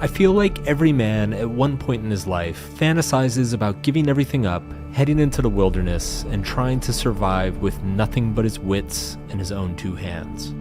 I feel like every man at one point in his life fantasizes about giving everything up, heading into the wilderness, and trying to survive with nothing but his wits and his own two hands.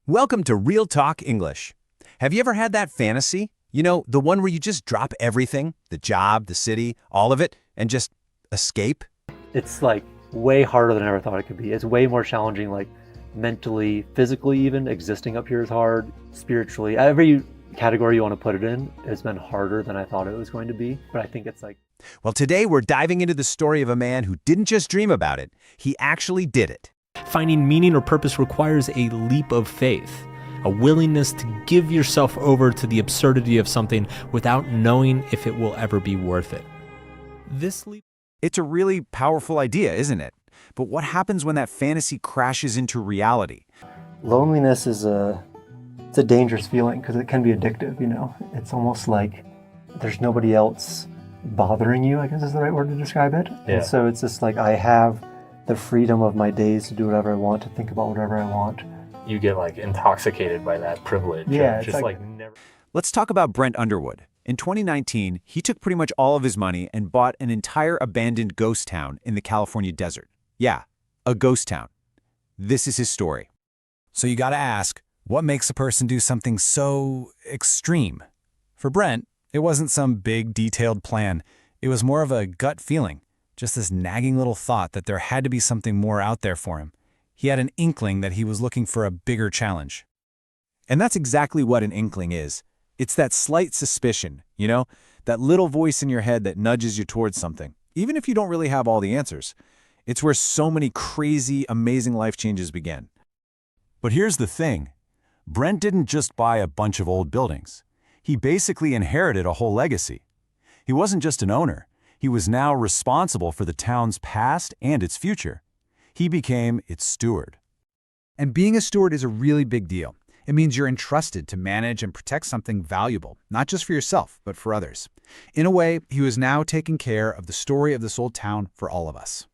Welcome to Real Talk English. Have you ever had that fantasy? You know, the one where you just drop everything, the job, the city, all of it, and just escape? It's like way harder than I ever thought it could be. It's way more challenging, like mentally, physically even. Existing up here is hard, spiritually. Every category you want to put it in has been harder than I thought it was going to be. But I think it's like... Well, today we're diving into the story of a man who didn't just dream about it, he actually did it. Finding meaning or purpose requires a leap of faith, a willingness to give yourself over to the absurdity of something without knowing if it will ever be worth it. This leap... It's a really powerful idea, isn't it? But what happens when that fantasy crashes into reality? Loneliness is it's a dangerous feeling because it can be addictive, you know? It's almost like there's nobody else bothering you, I guess is the right word to describe it. Yeah. And so it's just like I have the freedom of my days to do whatever I want, to think about whatever I want. You get like intoxicated by that privilege. Yeah, it's just like never... Let's talk about Brent Underwood. In 2019, he took pretty much all of his money and bought an entire abandoned ghost town in the California desert. Yeah, a ghost town. This is his story. So you gotta ask, what makes a person do something so extreme? For Brent, it wasn't some big, detailed plan. It was more of a gut feeling, just this nagging little thought that there had to be something more out there for him. He had an inkling that he was looking for a bigger challenge. And that's exactly what an inkling is. It's that slight suspicion, you know, that little voice in your head that nudges you towards something, even if you don't really have all the answers. It's where so many crazy, amazing life changes begin. But here's the thing. Brent didn't just buy a bunch of old buildings. He basically inherited a whole legacy. He wasn't just an owner. He was now responsible for the town's past and its future. He became its steward. And being a steward is a really big deal. It means you're entrusted to manage and protect something valuable, not just for yourself, but for others. In a way, he was now taking care of the story of this old town for all of us.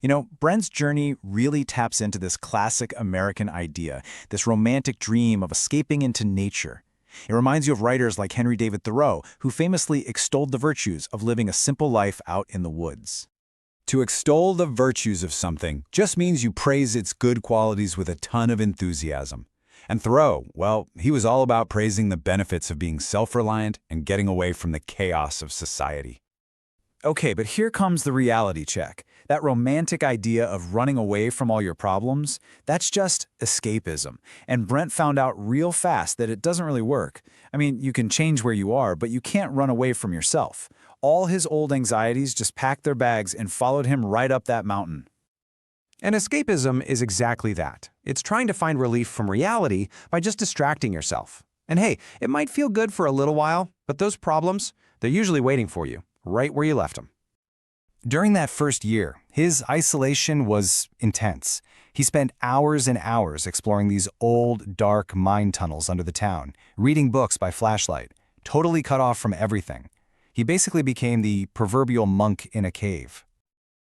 You know, Brent's journey really taps into this classic American idea, this romantic dream of escaping into nature. It reminds you of writers like Henry David Thoreau, who famously extolled the virtues of living a simple life out in the woods. To extol the virtues of something just means you praise its good qualities with a ton of enthusiasm. And Thoreau, well, he was all about praising the benefits of being self-reliant and getting away from the chaos of society. Okay, but here comes the reality check. That romantic idea of running away from all your problems, that's just escapism. And Brent found out real fast that it doesn't really work. I mean, you can change where you are, but you can't run away from yourself. All his old anxieties just packed their bags and followed him right up that mountain. And escapism is exactly that. It's trying to find relief from reality by just distracting yourself. And hey, it might feel good for a little while, but those problems, they're usually waiting for you, right where you left them. During that first year, his isolation was intense. He spent hours and hours exploring these old, dark mine tunnels under the town, reading books by flashlight, totally cut off from everything. He basically became the proverbial monk in a cave.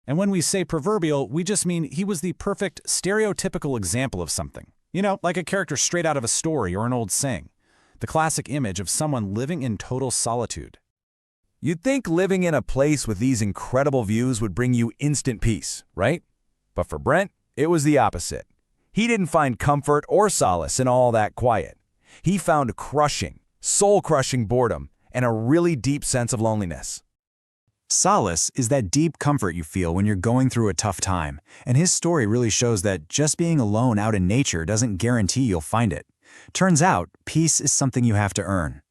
And when we say proverbial, we just mean he was the perfect, stereotypical example of something. You know, like a character straight out of a story or an old saying. The classic image of someone living in total solitude. You'd think living in a place with these incredible views would bring you instant peace, right? But for Brent, it was the opposite. He didn't find comfort or solace in all that quiet. He found crushing, soul-crushing boredom and a really deep sense of loneliness. Solace is that deep comfort you feel when you're going through a tough time, and his story really shows that just being alone out in nature doesn't guarantee you'll find it. Turns out, peace is something you have to earn.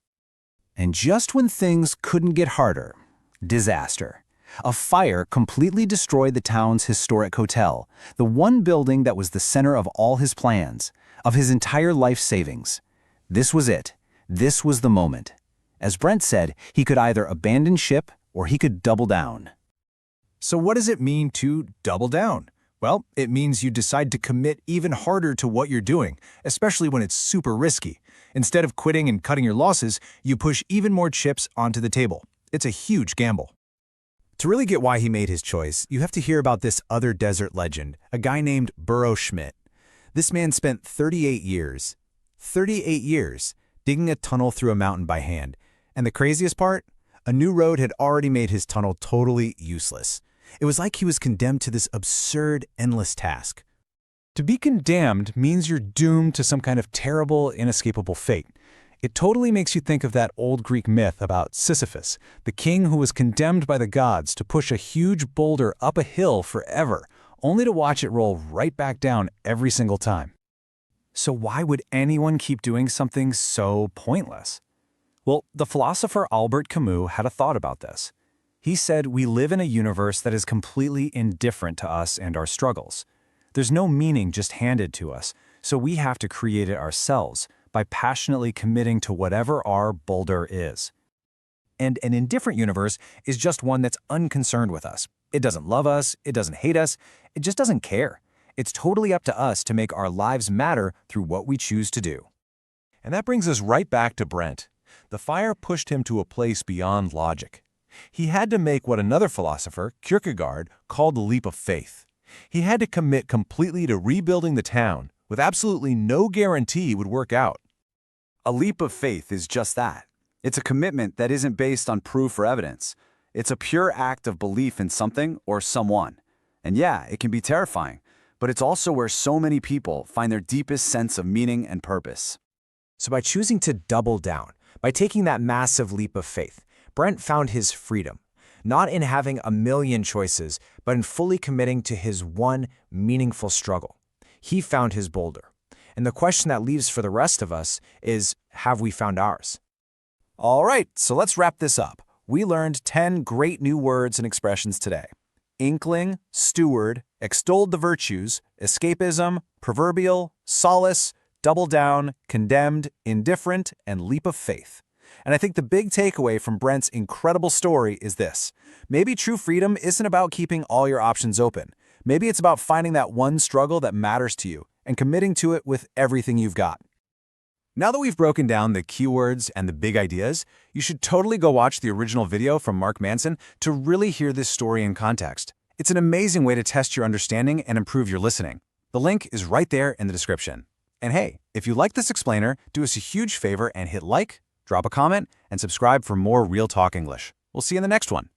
And just when things couldn't get harder, disaster. A fire completely destroyed the town's historic hotel, the one building that was the center of all his plans, of his entire life savings. This was it. This was the moment. As Brent said, he could either abandon ship or he could double down. So what does it mean to double down? Well, it means you decide to commit even harder to what you're doing, especially when it's super risky. Instead of quitting and cutting your losses, you push even more chips onto the table. It's a huge gamble. To really get why he made his choice, you have to hear about this other desert legend, a guy named Burrow Schmidt. This man spent 38 years digging a tunnel through a mountain by hand. And the craziest part? A new road had already made his tunnel totally useless. It was like he was condemned to this absurd, endless task. To be condemned means you're doomed to some kind of terrible, inescapable fate. It totally makes you think of that old Greek myth about Sisyphus, the king who was condemned by the gods to push a huge boulder up a hill forever, only to watch it roll right back down every single time. So why would anyone keep doing something so pointless? Well, the philosopher Albert Camus had a thought about this. He said we live in a universe that is completely indifferent to us and our struggles. There's no meaning just handed to us, so we have to create it ourselves by passionately committing to whatever our boulder is. And an indifferent universe is just one that's unconcerned with us. It doesn't love us, it doesn't hate us, it just doesn't care. It's totally up to us to make our lives matter through what we choose to do. And that brings us right back to Brent. The fire pushed him to a place beyond logic. He had to make what another philosopher, Kierkegaard, called the leap of faith. He had to commit completely to rebuilding the town, with absolutely no guarantee it would work out. A leap of faith is just that. It's a commitment that isn't based on proof or evidence. It's a pure act of belief in something or someone. And yeah, it can be terrifying, but it's also where so many people find their deepest sense of meaning and purpose. So by choosing to double down, by taking that massive leap of faith, Brent found his freedom, not in having a million choices, but in fully committing to his one meaningful struggle. He found his boulder. And the question that leaves for the rest of us is, have we found ours? All right, so let's wrap this up. We learned 10 great new words and expressions today. Inkling, steward, extolled the virtues, escapism, proverbial, solace, double down, condemned, indifferent, and leap of faith. And I think the big takeaway from Brent's incredible story is this. Maybe true freedom isn't about keeping all your options open. Maybe it's about finding that one struggle that matters to you and committing to it with everything you've got. Now that we've broken down the keywords and the big ideas, you should totally go watch the original video from Mark Manson to really hear this story in context. It's an amazing way to test your understanding and improve your listening. The link is right there in the description. And hey, if you like this explainer, do us a huge favor and hit like, drop a comment, and subscribe for more Real Talk English. We'll see you in the next one.